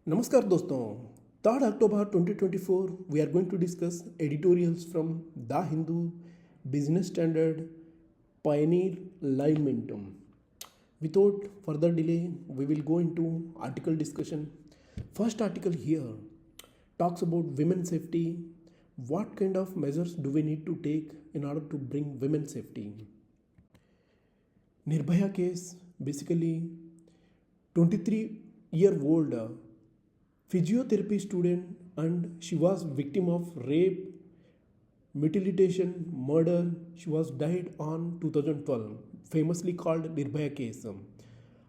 नमस्कार दोस्तों, 3rd October 2024 we are going to discuss editorials from The Hindu, Business Standard, Pioneer, Live Momentum. Without further delay, we will go into article discussion. First article here talks about women's safety. What kind of measures do we need to take in order to bring women's safety? Nirbhaya case, basically 23-year-old physiotherapy student, and she was victim of rape, mutilation, murder. She was died on 2012, famously called Nirbhaya case.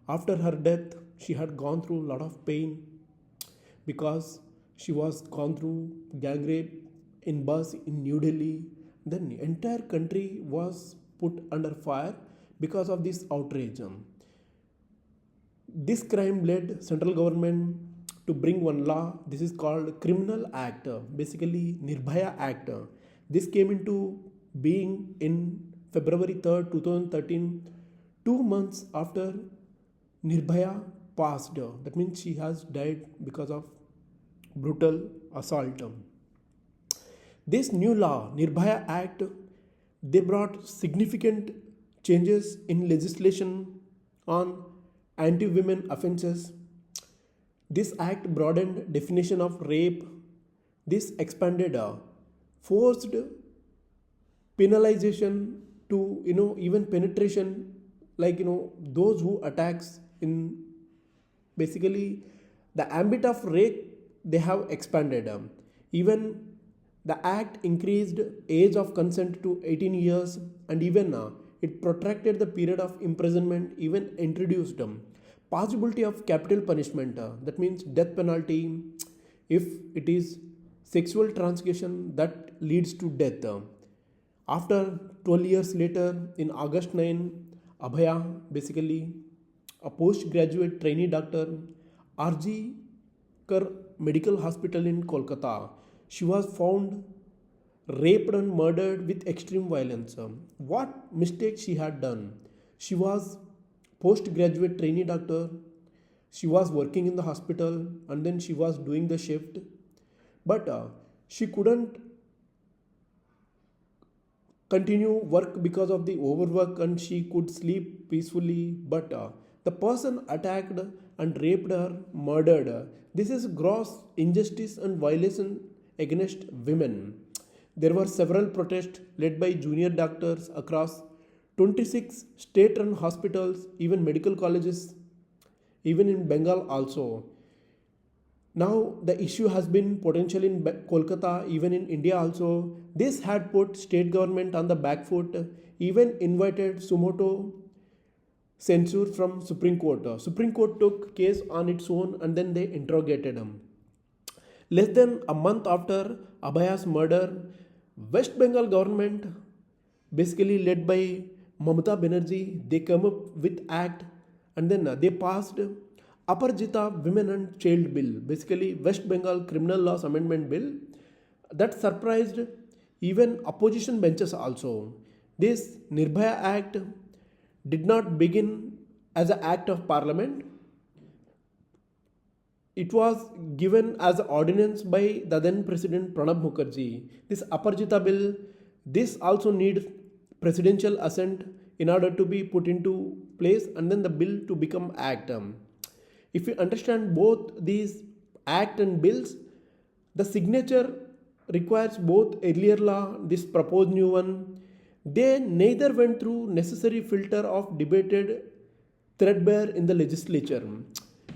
After her death, she had gone through a lot of pain because she was gone through gang rape in bus in New Delhi. Then the entire country was put under fire because of this outrage. This crime led central government to bring one law. This is called Criminal Act, basically Nirbhaya Act. This came into being in February 3rd, 2013, 2 months after Nirbhaya passed. That means she has died because of brutal assault. This new law, Nirbhaya Act, they brought significant changes in legislation on anti-women offences. This act broadened definition of rape. This expanded forced penalization to even penetration, like those who attacks in basically the ambit of rape they have expanded. Even the act increased age of consent to 18 years, and even it protracted the period of imprisonment, even introduced possibility of capital punishment, that means death penalty if it is sexual transgression that leads to death. After 12 years later, in August 9, Abhaya, basically a postgraduate trainee doctor, RG Kar Medical Hospital in Kolkata, she was found raped and murdered with extreme violence. What mistake she had done? She was postgraduate trainee doctor. She was working in the hospital and then she was doing the shift, but she couldn't continue work because of the overwork, and she could sleep peacefully, but the person attacked and raped her, murdered her. This is gross injustice and violation against women. There were several protests led by junior doctors across 26 state-run hospitals, even medical colleges, even in Bengal also. Now the issue has been potential in Kolkata, even in India also. This had put state government on the back foot, even invited sumoto censure from Supreme Court. Supreme Court took case on its own and then they interrogated him. Less than a month after Abhaya's murder, West Bengal government, basically led by Mamata Banerjee, they came up with act, and then they passed Aparajita Women and Child Bill, basically West Bengal Criminal Laws Amendment Bill, that surprised even opposition benches also. This Nirbhaya Act did not begin as an act of parliament. It was given as an ordinance by the then President Pranab Mukherjee. This Aparajita Bill, this also needs presidential assent in order to be put into place and then the bill to become act. If you understand both these act and bills, the signature requires both earlier law, this proposed new one. They neither went through necessary filter of debated threadbare in the legislature.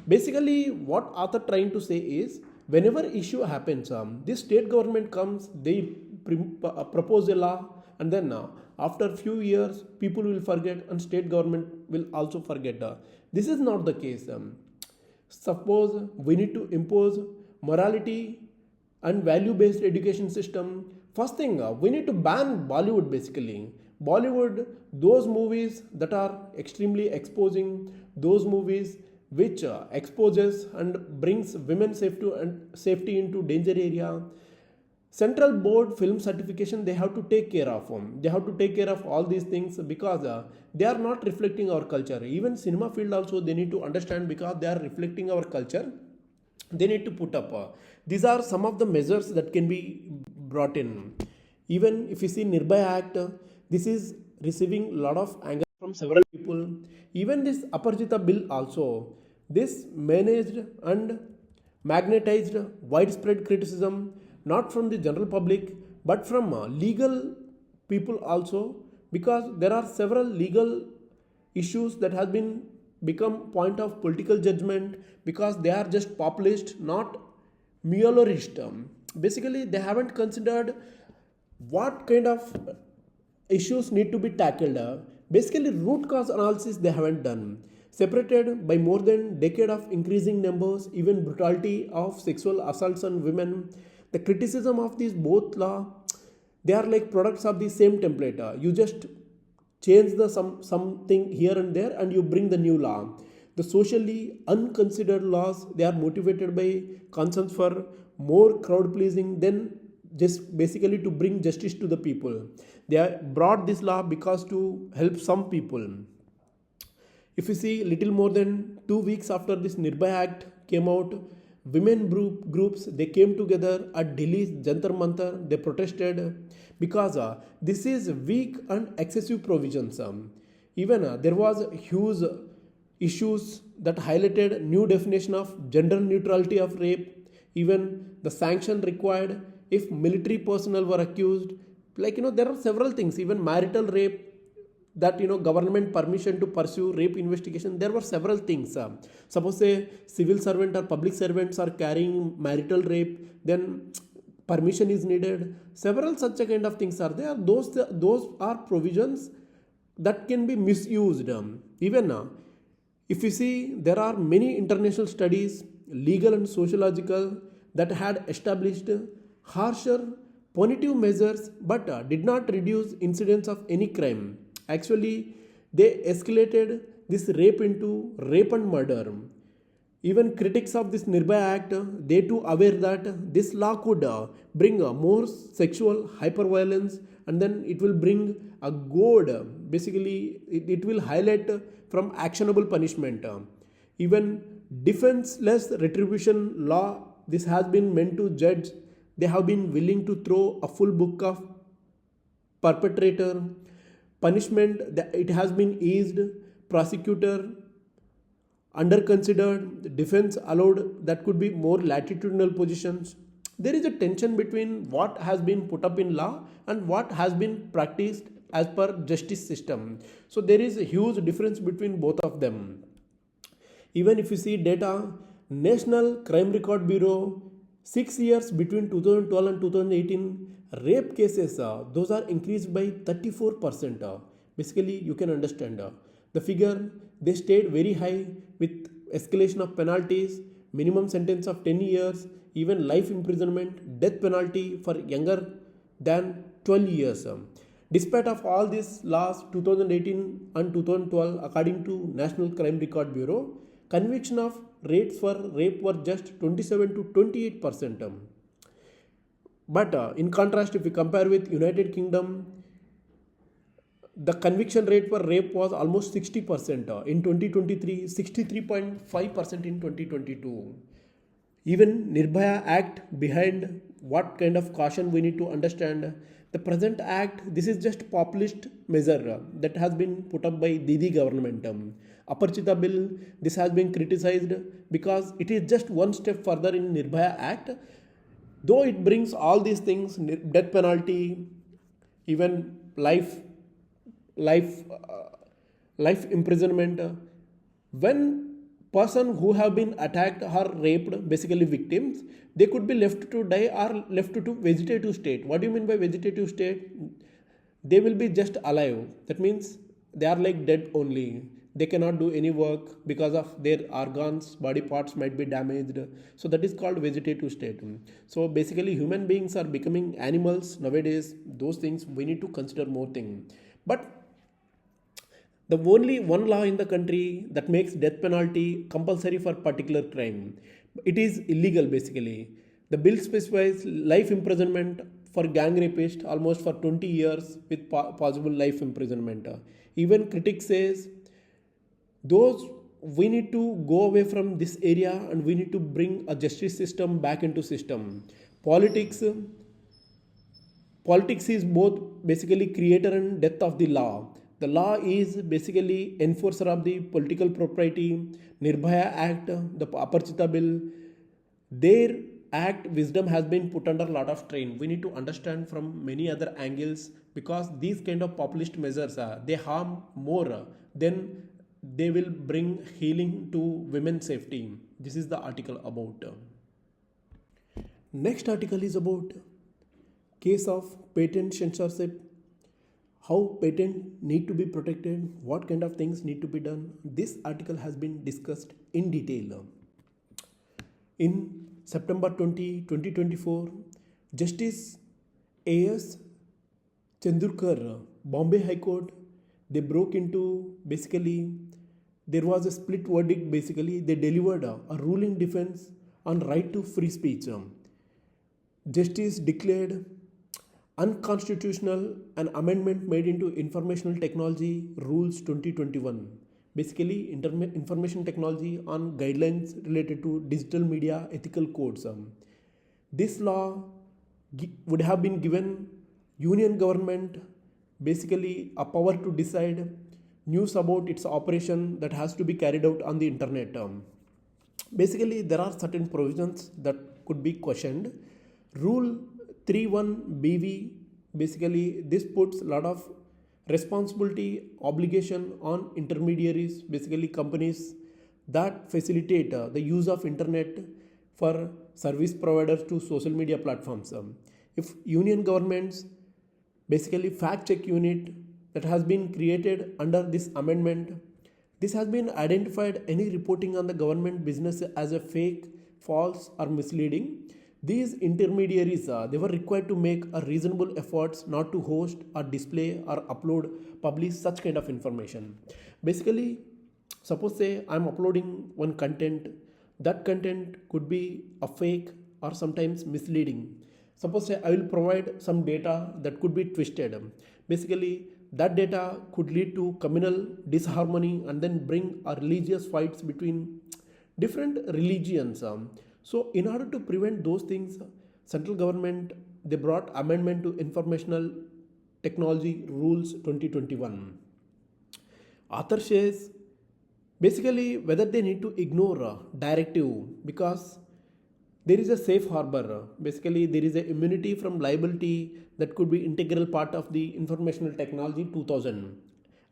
Basically, what author trying to say is, whenever issue happens, this state government comes, they propose a law, and then after few years, people will forget, and state government will also forget. This is not the case. Suppose we need to impose morality and value-based education system. First thing, we need to ban Bollywood. Basically, Bollywood, those movies that are extremely exposing, those movies which exposes and brings women's safety into danger area. Central board film certification, they have to take care of them. They have to take care of all these things because they are not reflecting our culture. Even cinema field also they need to understand because they are reflecting our culture. they need to put up. These are some of the measures that can be brought in. Even if you see Nirbhaya Act, this is receiving a lot of anger from several people. Even this Aparjita bill also, this managed and magnetized widespread criticism, not from the general public but from legal people also, because there are several legal issues that has been become point of political judgment because they are just populist, not muellerist. Basically they haven't considered what kind of issues need to be tackled. Basically root cause analysis they haven't done, separated by more than decade of increasing numbers, even brutality of sexual assaults on women. The criticism of these both law, they are like products of the same template. You just change the something here and there and you bring the new law. The socially unconsidered laws, they are motivated by concerns for more crowd pleasing than just basically to bring justice to the people. They are brought this law because to help some people. If you see little more than 2 weeks after this Nirbhaya Act came out, women groups they came together at Delhi's Jantar Mantar. They protested because this is weak and excessive provisions. Even there was huge issues that highlighted new definition of gender neutrality of rape, even the sanction required if military personnel were accused. Like there are several things, even marital rape, that government permission to pursue rape investigation. There were several things. Suppose say civil servant or public servants are carrying marital rape, then permission is needed. Several such a kind of things are there. Those are provisions that can be misused. Even if you see, there are many international studies, legal and sociological, that had established harsher punitive measures but did not reduce incidence of any crime. Actually, they escalated this rape into rape and murder. Even critics of this Nirbhaya Act, they too aware that this law could bring more sexual hyperviolence, and then it will bring a goad. Basically, it will highlight from actionable punishment. Even defenseless retribution law, this has been meant to judge. They have been willing to throw a full book of perpetrator. Punishment, it has been eased. Prosecutor under considered, defense allowed, that could be more latitudinal positions. There is a tension between what has been put up in law and what has been practiced as per justice system. So there is a huge difference between both of them. Even if you see data, National Crime Record Bureau, 6 years between 2012 and 2018, rape cases, those are increased by 34%. Basically, you can understand the figure, they stayed very high with escalation of penalties, minimum sentence of 10 years, even life imprisonment, death penalty for younger than 12 years. Despite of all these laws, 2018 and 2012, according to National Crime Record Bureau, conviction of rates for rape were just 27 to 28%. But in contrast, if we compare with United Kingdom, the conviction rate for rape was almost 60% in 2023, 63.5% in 2022. Even Nirbhaya Act, behind what kind of caution we need to understand. The present act, this is just populist measure that has been put up by Didi government. Aparchita bill, this has been criticized because it is just one step further in Nirbhaya Act. Though it brings all these things, death penalty, even life imprisonment, when person who have been attacked or raped, basically victims, they could be left to die or left to vegetative state. What do you mean by vegetative state? They will be just alive. That means they are like dead only. They cannot do any work because of their organs, body parts might be damaged. So that is called vegetative state. So basically human beings are becoming animals nowadays. Those things we need to consider more thing. But the only one law in the country that makes death penalty compulsory for particular crime. It is illegal basically. The bill specifies life imprisonment for gang rapist almost for 20 years with possible life imprisonment. Even critics says those we need to go away from this area and we need to bring a justice system back into system. Politics is both basically creator and death of the law. The law is basically enforcer of the political propriety. Nirbhaya Act, the Aparchita Bill, their act wisdom has been put under a lot of strain. We need to understand from many other angles, because these kind of populist measures they harm more than they will bring healing to women's safety. This is the article about. Next article is about case of patent censorship, how patent need to be protected, what kind of things need to be done. This article has been discussed in detail. In September 20, 2024, Justice A.S. Chandurkar, Bombay High Court, they broke into, basically there was a split verdict. Basically they delivered a ruling defense on right to free speech. Justice declared unconstitutional an amendment made into Informational Technology Rules 2021, basically information technology on guidelines related to digital media ethical codes. This law would have been given union government basically a power to decide news about its operation that has to be carried out on the internet. Basically there are certain provisions that could be questioned. Rule 31 BV, basically this puts a lot of responsibility obligation on intermediaries, basically companies that facilitate the use of internet for service providers to social media platforms. If union governments, basically fact check unit that has been created under this amendment, this has been identified any reporting on the government business as a fake, false or misleading. These intermediaries, they were required to make a reasonable efforts not to host or display or publish such kind of information. Basically, suppose say I'm uploading one content, that content could be a fake or sometimes misleading. Suppose say I will provide some data that could be twisted. Basically, that data could lead to communal disharmony and then bring a religious fights between different religions. So in order to prevent those things, central government, they brought amendment to Informational Technology Rules 2021. Author says basically whether they need to ignore a directive, because there is a safe harbor. Basically there is a immunity from liability that could be integral part of the Informational Technology 2000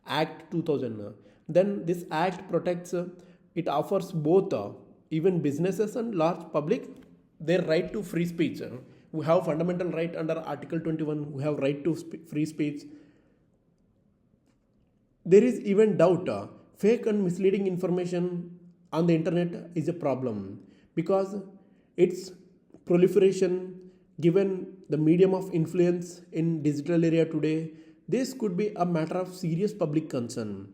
Act 2000. Then this act protects, it offers both even businesses and large public their right to free speech. We have fundamental right under Article 21, we have right to free speech. There is even doubt, fake and misleading information on the internet is a problem, because its proliferation, given the medium of influence in digital area today, this could be a matter of serious public concern.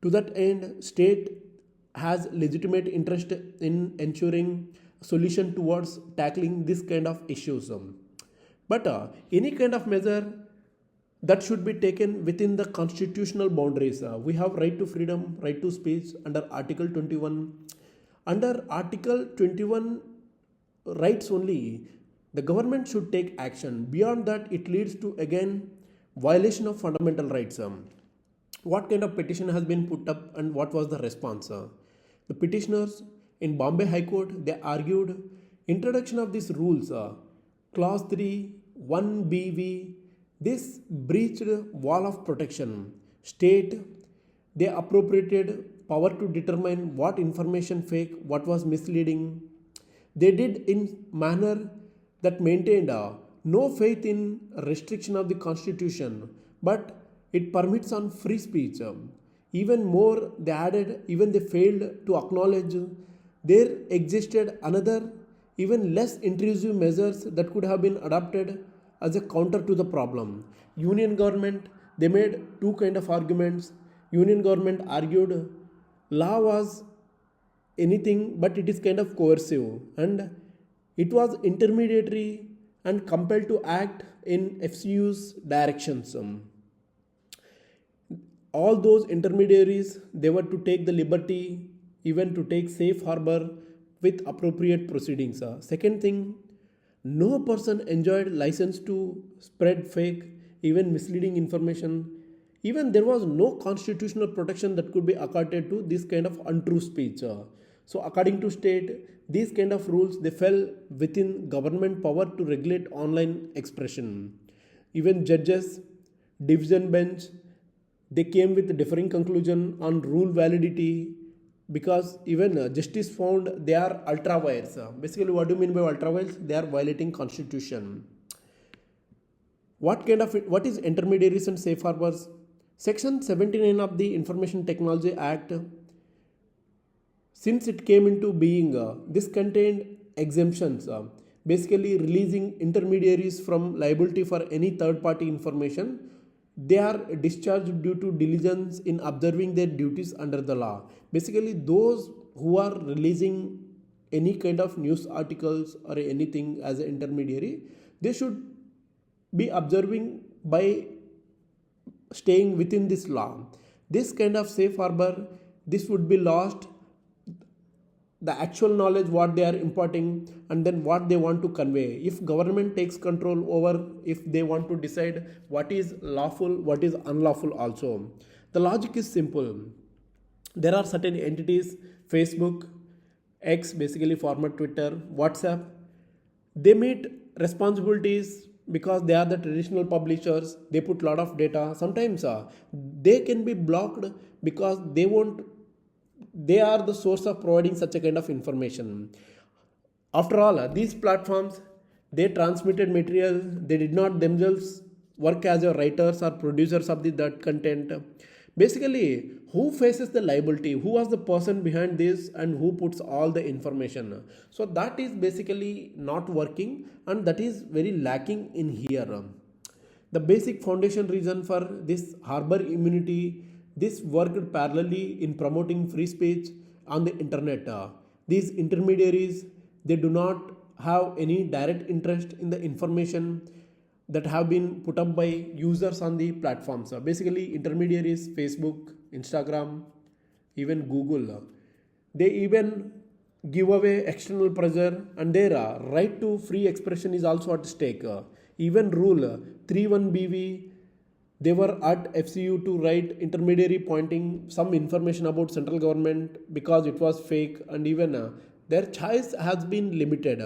To that end, state has legitimate interest in ensuring solution towards tackling this kind of issues. But any kind of measure that should be taken within the constitutional boundaries. We have right to freedom, right to speech under Article 21. Under Article 21 rights only, the government should take action. Beyond that, it leads to again violation of fundamental rights. What kind of petition has been put up and what was the response? The petitioners in Bombay High Court, they argued introduction of these rules, clause 3, 1BV, this breached wall of protection. State, they appropriated power to determine what information fake, what was misleading. They did in manner that maintained no faith in restriction of the constitution, but it permits on free speech. Even more, they added, even they failed to acknowledge there existed another even less intrusive measures that could have been adopted as a counter to the problem. Union government, they made two kind of arguments. Union government argued law was anything but it is kind of coercive and it was intermediary and compelled to act in FCU's directions. All those intermediaries, they were to take the liberty even to take safe harbor with appropriate proceedings. Second thing, no person enjoyed license to spread fake, even misleading information. Even there was no constitutional protection that could be accorded to this kind of untrue speech. So according to state, these kind of rules they fell within government power to regulate online expression. Even judges, division bench, they came with differing conclusion on rule validity because even justice found they are ultra vires. Basically, what do you mean by ultra vires? They are violating constitution. What is intermediaries and safe harbors? Section 79 of the Information Technology Act, since it came into being, this contained exemptions, basically releasing intermediaries from liability for any third party information. They are discharged due to diligence in observing their duties under the law. Basically, those who are releasing any kind of news articles or anything as an intermediary, they should be observing by staying within this law. This kind of safe harbor, this would be lost the actual knowledge what they are imparting and then what they want to convey. If government takes control over, if they want to decide what is lawful, what is unlawful also. The logic is simple. There are certain entities, Facebook, X, basically former Twitter, WhatsApp, they meet responsibilities because they are the traditional publishers. They put lot of data. Sometimes they can be blocked because they are the source of providing such a kind of information. After all, these platforms, they transmitted material. They did not themselves work as a writers or producers of that content. Basically, who faces the liability? Who was the person behind this and who puts all the information? So that is basically not working and that is very lacking in here. The basic foundation reason for this harbor immunity, this worked parallelly in promoting free speech on the internet. These intermediaries, they do not have any direct interest in the information that have been put up by users on the platforms. Basically, intermediaries, Facebook, Instagram, even Google, they even give away external pressure and their right to free expression is also at stake. Even rule 31BV, they were at FCU to write intermediary pointing some information about central government because it was fake and even their choice has been limited.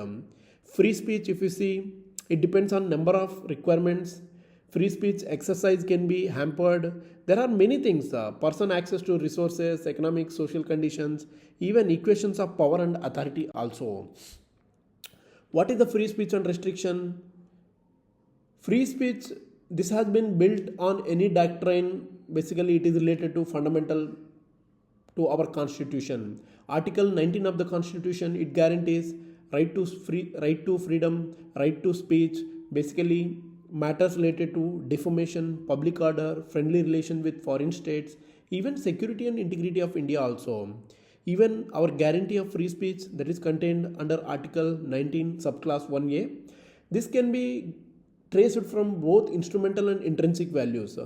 Free speech, if you see, it depends on number of requirements. Free speech exercise can be hampered. There are many things, person access to resources, economic, social conditions, even equations of power and authority also. What is the free speech and restriction? Free speech, this has been built on any doctrine. Basically, it is related to fundamental to our constitution. Article 19 of the constitution, it guarantees right to freedom, right to speech, basically matters related to defamation, public order, friendly relation with foreign states, even security and integrity of India also. Even our guarantee of free speech that is contained under Article 19 subclass 1A, this can be traced from both instrumental and intrinsic values.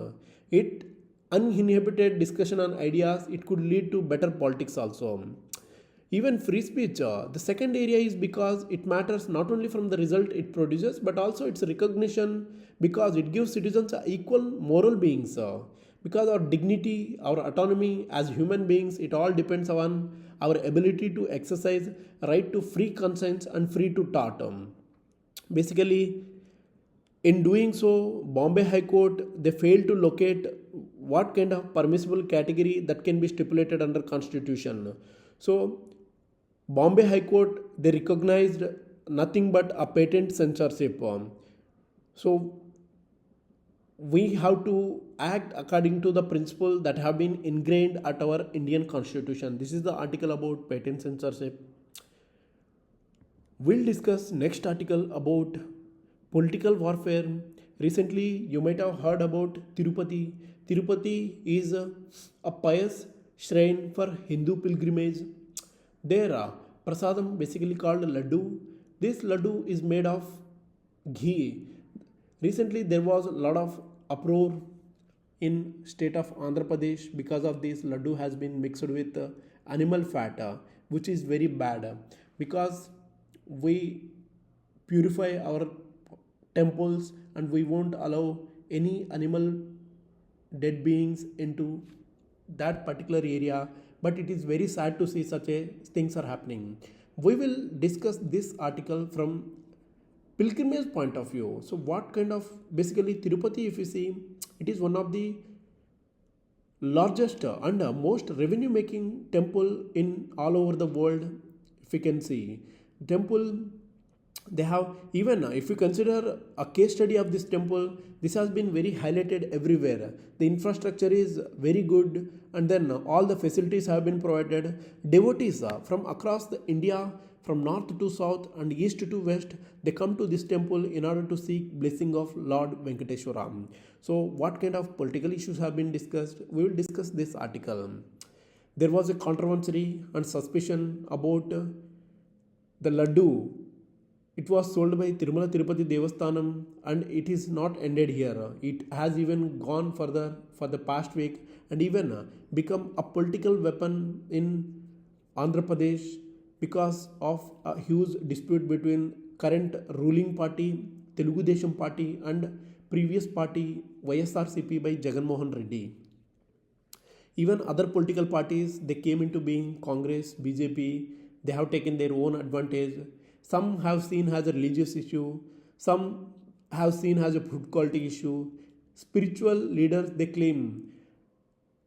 It uninhibited discussion on ideas, it could lead to better politics also. Even free speech, the second area is because it matters not only from the result it produces but also its recognition because it gives citizens equal moral beings. Because our dignity, our autonomy as human beings, it all depends on our ability to exercise right to free conscience and free to thought. Basically, in doing so, Bombay High Court, they failed to locate what kind of permissible category that can be stipulated under constitution. So, Bombay High Court, they recognized nothing but a patent censorship. So, we have to act according to the principle that have been ingrained at our Indian constitution. This is the article about patent censorship. We'll discuss next article about political warfare. Recently, you might have heard about Tirupati. Tirupati is a pious shrine for Hindu pilgrimage. There, prasadam basically called laddu. This laddu is made of ghee. Recently, there was a lot of uproar in state of Andhra Pradesh because of this laddu has been mixed with animal fat, which is very bad because we purify our temples and we won't allow any animal dead beings into that particular area. But it is very sad to see such a things are happening. We will discuss this article from pilgrimage point of view. So what kind of, basically Tirupati, if you see, it is one of the largest and most revenue making temple in all over the world. If you can see temple, they have, even if you consider a case study of this temple, this has been very highlighted everywhere. The infrastructure is very good, and then all the facilities have been provided. Devotees from across the India, from north to south and east to west, they come to this temple in order to seek blessing of Lord Venkateshwara. So what kind of political issues have been discussed, we will discuss this article. There was a controversy and suspicion about the laddu. It was sold by Tirumala Tirupati Devasthanam, and it is not ended here. It has even gone further for the past week and even become a political weapon in Andhra Pradesh because of a huge dispute between current ruling party Telugu Desam party and previous party YSRCP by Jagan Mohan Reddy. Even other political parties, they came into being, Congress, BJP, they have taken their own advantage. Some have seen as a religious issue, some have seen as a food quality issue. Spiritual leaders, they claim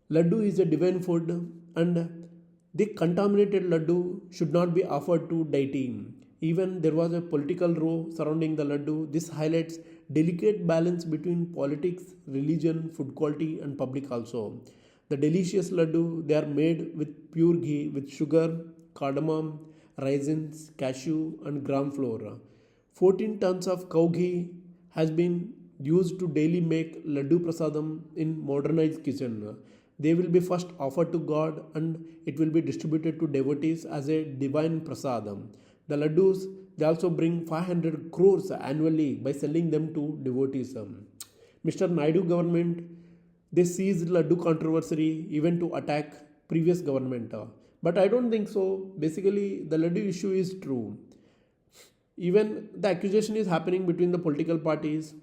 laddu is a divine food and the contaminated laddu should not be offered to deity. Even there was a political row surrounding the laddu. This highlights delicate balance between politics, religion, food quality and public also. The delicious laddu, they are made with pure ghee with sugar, cardamom, raisins, cashew and gram flour. 14 tons of cow ghee has been used to daily make laddu prasadam in modernized kitchen. They will be first offered to God and it will be distributed to devotees as a divine prasadam. The laddus, they also bring 500 crores annually by selling them to devotees. Mr. Naidu government, they seized laddu controversy even to attack previous government. But I don't think so. Basically, the laddu issue is true. Even the accusation is happening between the political parties.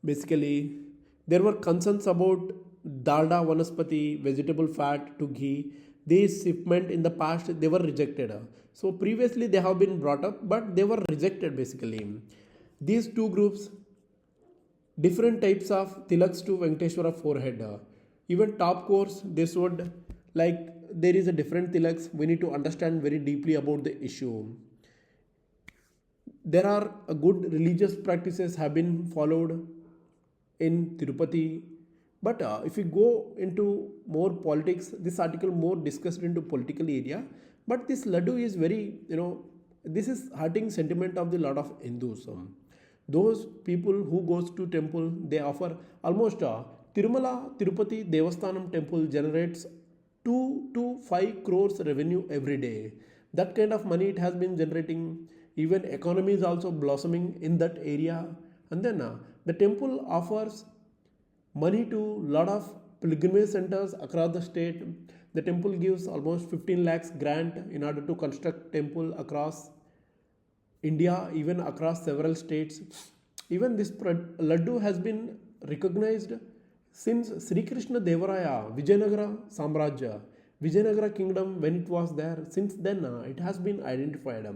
Basically, there were concerns about dalda vanaspati, vegetable fat to ghee. These shipment in the past, they were rejected. So previously they have been brought up, but they were rejected basically. These two groups, different types of tilaks to Venkateshwara forehead. Even top course, they showed like there is a different tilaks. We need to understand very deeply about the issue. There are a good religious practices have been followed in Tirupati. But if we go into more politics, this article more discussed into political area. But this laddu is very, this is hurting sentiment of the lot of Hindus. Those people who goes to temple, they offer almost Tirumala Tirupati Devasthanam temple generates 2 to 5 crores revenue every day. That kind of money it has been generating. Even economy is also blossoming in that area. And then the temple offers money to lot of pilgrimage centers across the state. The temple gives almost 15 lakhs grant in order to construct temple across India, even across several states. Even this laddu has been recognized since Sri Krishna Devaraya, Vijayanagara Samrajya, Vijayanagara kingdom when it was there. Since then it has been identified.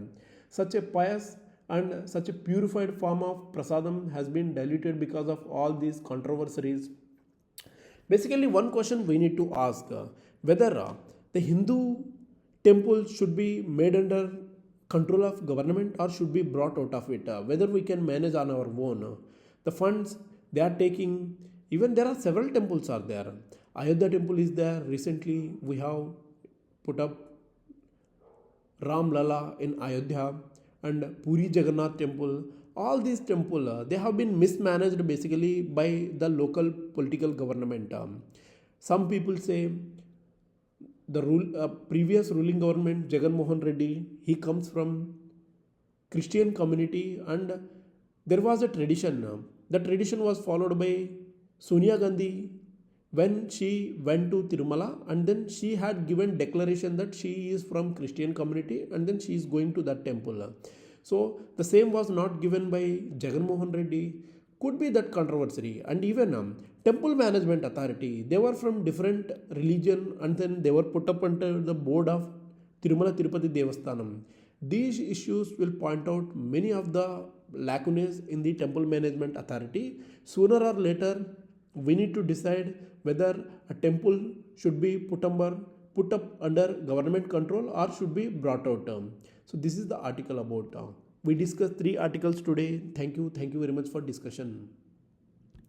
Such a pious and such a purified form of prasadam has been diluted because of all these controversies. Basically, one question we need to ask whether the Hindu temple should be made under control of government or should be brought out of it, whether we can manage on our own. The funds they are taking, even there are several temples are there. Ayodhya temple is there. Recently, we have put up Ram Lala in Ayodhya and Puri Jagannath temple. All these temples, they have been mismanaged basically by the local political government. Some people say the previous ruling government, Jagan Mohan Reddy, he comes from Christian community and there was a tradition. The tradition was followed by Sonia Gandhi when she went to Tirumala, and then she had given declaration that she is from Christian community and then she is going to that temple. So the same was not given by Jagan Mohan Reddy. Could be that controversy. And even temple management authority, they were from different religion and then they were put up under the board of Tirumala Tirupati Devasthanam. These issues will point out many of the lacunae in the temple management authority. Sooner or later, we need to decide whether a temple should be put up under government control or should be brought out. So this is the article about. We discussed 3 articles today. Thank you very much for discussion.